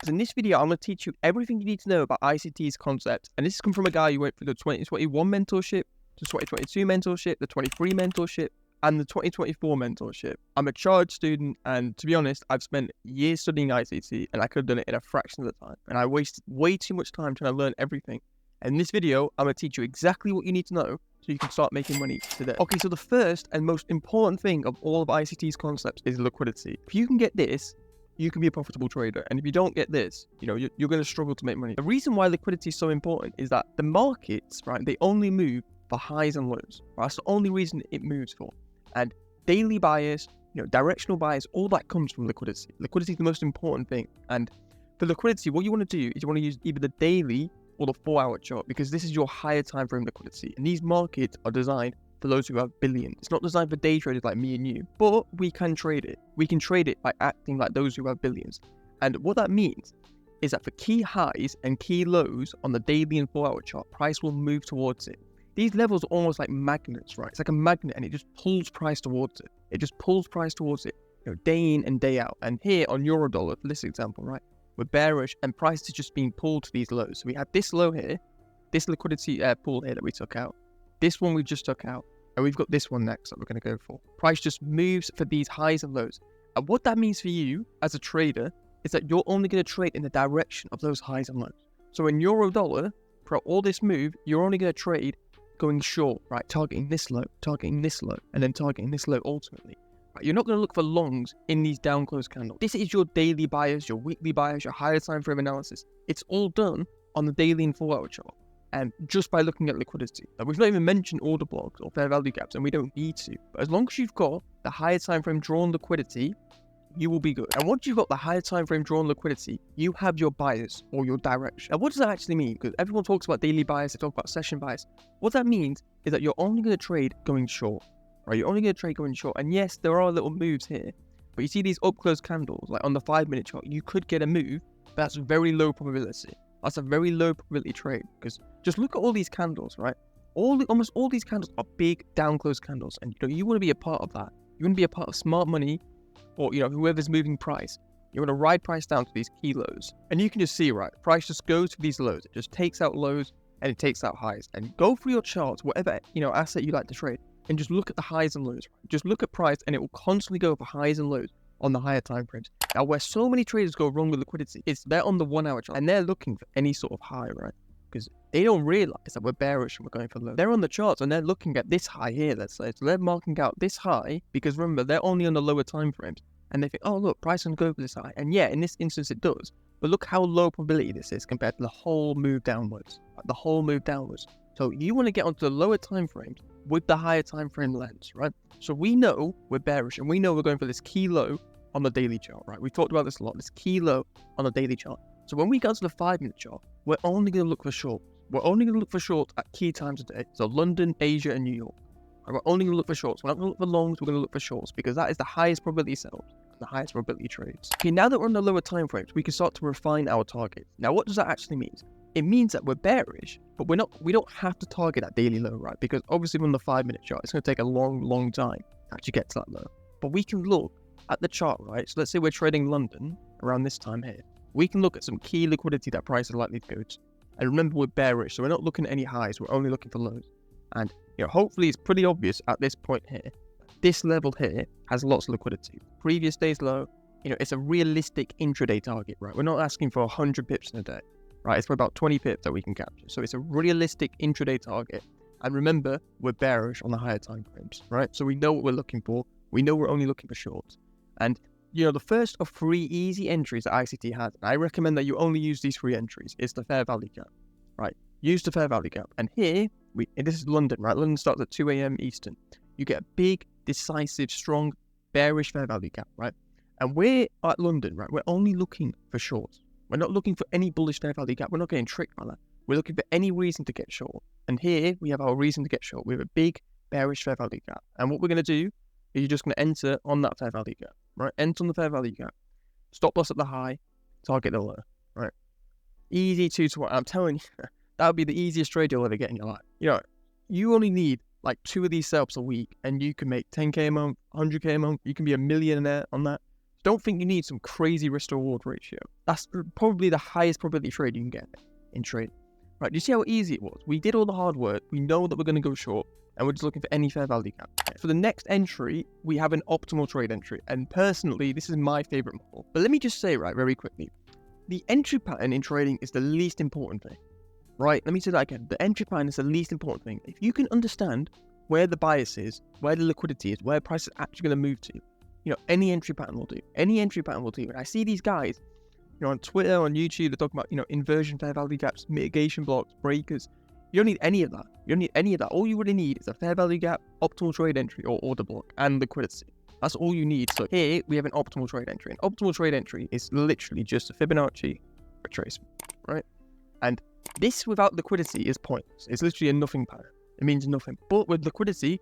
because in this video, I'm going to teach you everything you need to know about ICT's concepts. And this has come from a guy who went through the 2021 mentorship, the 2022 mentorship, the 23 mentorship, and the 2024 mentorship. I'm a charged student, and to be honest, I've spent years studying ICT, and I could have done it in a fraction of the time. And I wasted way too much time trying to learn everything. And in this video, I'm going to teach you exactly what you need to know so you can start making money today. Okay, so the first and most important thing of all of ICT's concepts is liquidity. If you can get this, you can be a profitable trader. And if you don't get this, you're going to struggle to make money. The reason why liquidity is so important is that the markets, right, they only move for highs and lows. Right? That's the only reason it moves for. And daily bias, directional bias, all that comes from liquidity. Liquidity is the most important thing. And for liquidity, what you want to do is you want to use either the daily or the 4-hour chart, because this is your higher time frame liquidity. And these markets are designed for those who have billions. It's not designed for day traders like me and you, but we can trade it. We can trade it by acting like those who have billions. And what that means is that for key highs and key lows on the daily and 4-hour chart, price will move towards it. These levels are almost like magnets, right? It's like a magnet, and it just pulls price towards it. It just pulls price towards it, day in and day out. And here on Eurodollar, for this example, right, we're bearish and price is just being pulled to these lows. So we have this low here, this liquidity pool here that we took out, this one we just took out, and we've got this one next that we're going to go for. Price just moves for these highs and lows. And what that means for you as a trader is that you're only going to trade in the direction of those highs and lows. So in Eurodollar, for all this move, you're only going to trade going short, right? Targeting this low, and then targeting this low ultimately. Right? You're not going to look for longs in these down close candles. This is your daily bias, your weekly bias, your higher time frame analysis. It's all done on the daily and 4-hour chart, and just by looking at liquidity. Now, we've not even mentioned order blocks or fair value gaps, and we don't need to. But as long as you've got the higher time frame drawn liquidity, you will be good. And once you've got the higher time frame drawn liquidity, you have your bias or your direction. Now, what does that actually mean? Because everyone talks about daily bias, they talk about session bias. What that means is that you're only going to trade going short, right? You're only going to trade going short. And yes, there are little moves here, but you see these up close candles, like on the 5-minute chart, you could get a move, but that's very low probability. That's a very low probability trade, because just look at all these candles, right? Almost all these candles are big down close candles, and you want to be a part of that. You want to be a part of smart money, or whoever's moving price. You want to ride price down to these key lows, and you can just see, right, price just goes to these lows. It just takes out lows and it takes out highs. And go through your charts, whatever asset you like to trade, and just look at the highs and lows. Right? Just look at price, and it will constantly go for highs and lows on the higher time frames. Now, where so many traders go wrong with liquidity is they're on the 1-hour chart and they're looking for any sort of high, right? Because they don't realize that we're bearish and we're going for low. They're on the charts and they're looking at this high here, let's say. So they're marking out this high because remember, they're only on the lower time frames. And they think, oh, look, price can go for this high. And yeah, in this instance, it does. But look how low probability this is compared to the whole move downwards. The whole move downwards. So you want to get onto the lower time frames with the higher time frame lens, right? So we know we're bearish and we know we're going for this key low on the daily chart, right? We've talked about this a lot, this key low on the daily chart. So when we go to the 5-minute chart, we're only going to look for shorts. We're only going to look for shorts at key times of day. So London, Asia, and New York. We're only going to look for shorts. We're not going to look for longs, we're going to look for shorts, because that is the highest probability sells and the highest probability trades. Okay, now that we're on the lower time frames, we can start to refine our targets. Now, what does that actually mean? It means that we're bearish, but we don't have to target that daily low, right? Because obviously on the 5-minute chart, it's going to take a long time to actually get to that low. But we can look at the chart, right? So let's say we're trading London around this time here. We can look at some key liquidity that price is likely to go to. And remember, we're bearish, so we're not looking at any highs. We're only looking for lows. And hopefully it's pretty obvious at this point here. This level here has lots of liquidity. Previous day's low, it's a realistic intraday target, right? We're not asking for 100 pips in a day, right? It's for about 20 pips that we can capture. So it's a realistic intraday target. And remember, we're bearish on the higher time frames, right? So we know what we're looking for. We know we're only looking for shorts. And the first of 3 easy entries that ICT has, and I recommend that you only use these 3 entries, is the fair value gap, right? Use the fair value gap. And here, and this is London, right? London starts at 2 a.m. Eastern. You get a big, decisive, strong, bearish fair value gap, right? And we're at London, right? We're only looking for shorts. We're not looking for any bullish fair value gap. We're not getting tricked by that. We're looking for any reason to get short. And here, we have our reason to get short. We have a big, bearish fair value gap. And what we're going to do is you're just going to enter on that fair value gap, right? Enter on the fair value gap. Stop loss at the high, target the low, right? Easy 2 to 1. I'm telling you, that would be the easiest trade you'll ever get in your life. You only need like 2 of these setups a week and you can make 10K a month, 100K a month. You can be a millionaire on that. Don't think you need some crazy risk to reward ratio. That's probably the highest probability trade you can get in trade. Right, do you see how easy it was? We did all the hard work. We know that we're going to go short, and we're just looking for any fair value gap. For the next entry, we have an optimal trade entry. And personally, this is my favorite model. But let me just say, right, very quickly, the entry pattern in trading is the least important thing. Right, let me say that again. The entry pattern is the least important thing. If you can understand where the bias is, where the liquidity is, where price is actually going to move to, you know, any entry pattern will do. Any entry pattern will do. And I see these guys, you know, on Twitter, on YouTube, they're talking about, you know, inversion fair value gaps, mitigation blocks, breakers. You don't need any of that. You don't need any of that. All you really need is a fair value gap, optimal trade entry or order block, and liquidity. That's all you need. So here we have an optimal trade entry. An optimal trade entry is literally just a Fibonacci retracement, right? And this without liquidity is pointless. It's literally a nothing pattern. It means nothing. But with liquidity,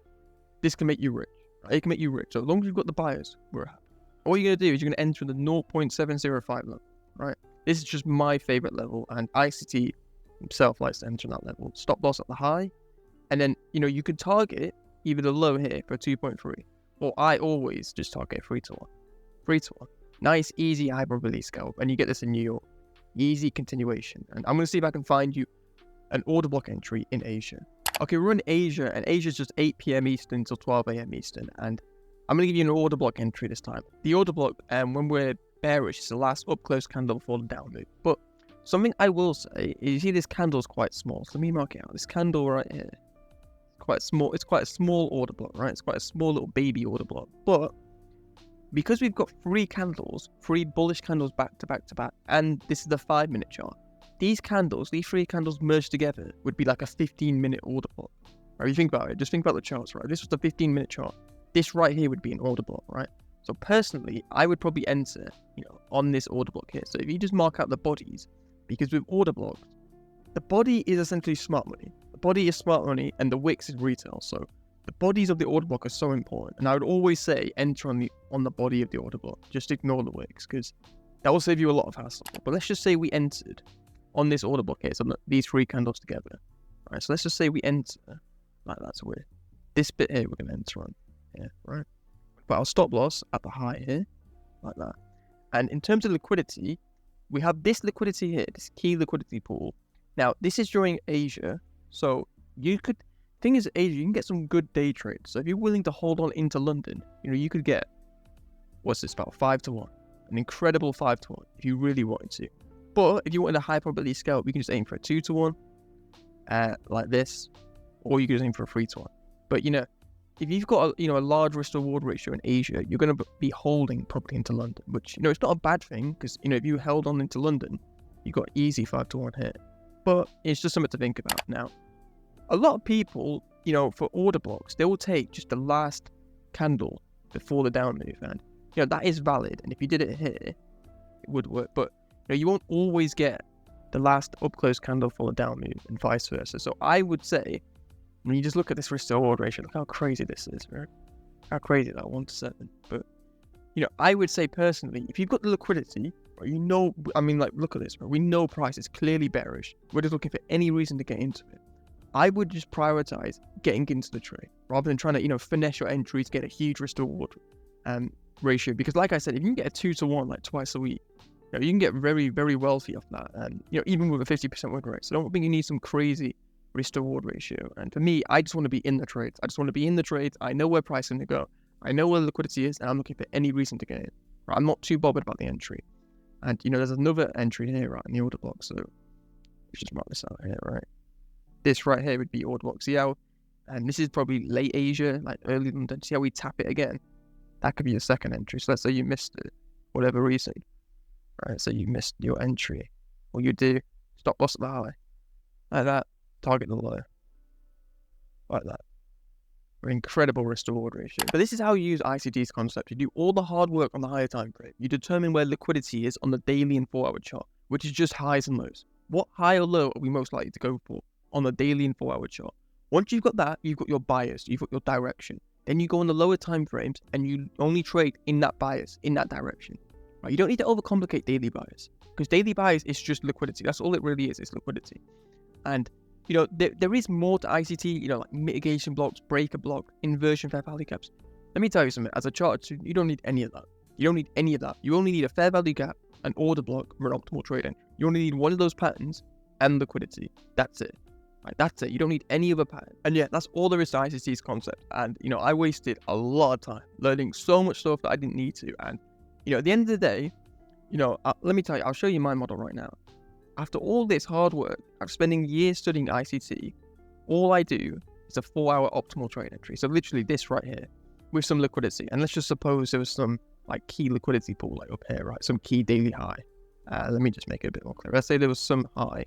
this can make you rich. Right? It can make you rich. So as long as you've got the buyers, we're happy. All you're going to do is you're going to enter the 0.705 level, right? This is just my favorite level, and ICT himself likes to enter that level. Stop loss at the high, and then, you know, you can target either the low here for 2.3, or I always just target 3 to 1. 3 to 1. Nice, easy, high probability scalp, and you get this in New York. Easy continuation. And I'm going to see if I can find you an order block entry in Asia. Okay, we're in Asia, and Asia's just 8 p.m. Eastern till 12 a.m. Eastern, and I'm going to give you an order block entry this time. The order block, when we're bearish, is the last up close candle before the down move. But something I will say is, you see this candle is quite small. So let me mark it out. This candle right here, quite small. It's quite a small order block, right? It's quite a small little baby order block. But because we've got 3 candles, 3 bullish candles back to back to back, and this is the 5-minute chart, these 3 candles merged together would be like a 15-minute order block. Right? You think about it, just think about the charts, right? This was the 15-minute chart. This right here would be an order block, right? So personally, I would probably enter, you know, on this order block here. So if you just mark out the bodies, because with order blocks, the body is essentially smart money. The body is smart money, and the wicks is retail. So the bodies of the order block are so important. And I would always say enter on the body of the order block. Just ignore the wicks, because that will save you a lot of hassle. But let's just say we entered on this order block here. So these 3 candles together. Right. So let's just say we enter like that. So this bit here we're going to enter on here, right? But our stop loss at the high here, like that. And in terms of liquidity, we have this liquidity here, this key liquidity pool. Now, this is during Asia, so you could, thing is, Asia, you can get some good day trades. So if you're willing to hold on into London, you know, you could get, what's this, about 5 to 1, an incredible 5 to 1 if you really wanted to. But if you wanted a high probability scalp, you can just aim for a 2 to 1, like this, or you can just aim for a 3 to 1. But you know, if you've got a large risk to reward ratio in Asia, you're going to be holding probably into London, which, you know, it's not a bad thing, because, you know, if you held on into London, you got easy 5 to 1 here. But it's just something to think about. Now, a lot of people, you know, for order blocks, they will take just the last candle before the down move, and, you know, that is valid. And if you did it here, it would work. But, you know, you won't always get the last up close candle for the down move, and vice versa. So I would say, when you just look at this risk to reward ratio, look how crazy this is, right? How crazy that 1 to 7. But, you know, I would say personally, if you've got the liquidity, right, you know, I mean, like, look at this, right? We know price is clearly bearish. We're just looking for any reason to get into it. I would just prioritize getting into the trade rather than trying to, you know, finesse your entries, get a huge risk to reward ratio. Because like I said, if you can get a 2 to 1 like twice a week, you know, you can get very, very wealthy off that. And, you know, even with a 50% win rate. So I don't think you need some crazy risk to reward ratio. And for me, I just want to be in the trades. I just want to be in the trades. I know where price is going to go. I know where liquidity is, and I'm looking for any reason to get in. Right? I'm not too bothered about the entry. And, you know, there's another entry here, right, in the order block. So let's just mark this out here, right? This right here would be order block. See how, and this is probably late Asia, like early London. See how we tap it again? That could be a second entry. So let's say you missed it, whatever reason. Right, so you missed your entry. What you do, stop loss at the high. Like that. Target the low. Like that. Incredible risk to reward ratio. But this is how you use ICT's concept. You do all the hard work on the higher time frame. You determine where liquidity is on the daily and 4-hour chart, which is just highs and lows. What high or low are we most likely to go for on the daily and 4-hour chart? Once you've got that, you've got your bias, you've got your direction. Then you go on the lower time frames and you only trade in that bias, in that direction. Right? You don't need to overcomplicate daily bias, because daily bias is just liquidity. That's all it really is liquidity. And, you know, there is more to ICT, you know, like mitigation blocks, breaker block, inversion fair value gaps. Let me tell you something, as a charter student, you don't need any of that. You don't need any of that. You only need a fair value gap, an order block, or an optimal trade entry. You only need one of those patterns and liquidity. That's it. Right, that's it. You don't need any other pattern. And yeah, that's all there is to ICT's concept. And, you know, I wasted a lot of time learning so much stuff that I didn't need to. And, you know, at the end of the day, you know, let me tell you, I'll show you my model right now. After all this hard work, after spending years studying ICT, all I do is a 4-hour optimal trade entry. So literally this right here with some liquidity. And let's just suppose there was some like key liquidity pool like up here, right? Some key daily high. Let me just make it a bit more clear. Let's say there was some high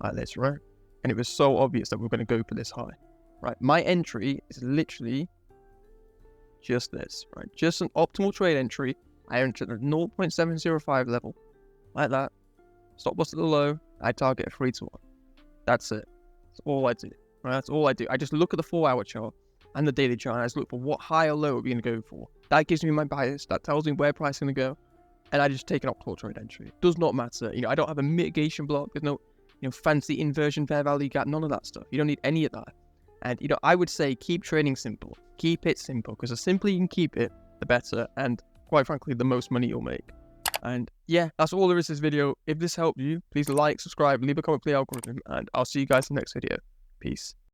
like this, right? And it was so obvious that we're going to go for this high, right? My entry is literally just this, right? Just an optimal trade entry. I entered at 0.705 level, like that. Stop loss at the low. I target a 3 to 1. That's it. That's all I do. Right? That's all I do. I just look at the 4-hour chart and the daily chart, and I just look for what high or low are we going to go for. That gives me my bias. That tells me where price is going to go, and I just take an optimal trade entry. It does not matter. You know, I don't have a mitigation block. There's no, you know, fancy inversion fair value gap. None of that stuff. You don't need any of that. And you know, I would say keep trading simple. Keep it simple, because the simpler you can keep it, the better. And quite frankly, the most money you'll make. And yeah, that's all there is to this video. If this helped you, please like, subscribe, leave a comment for the algorithm, and I'll see you guys in the next video. Peace.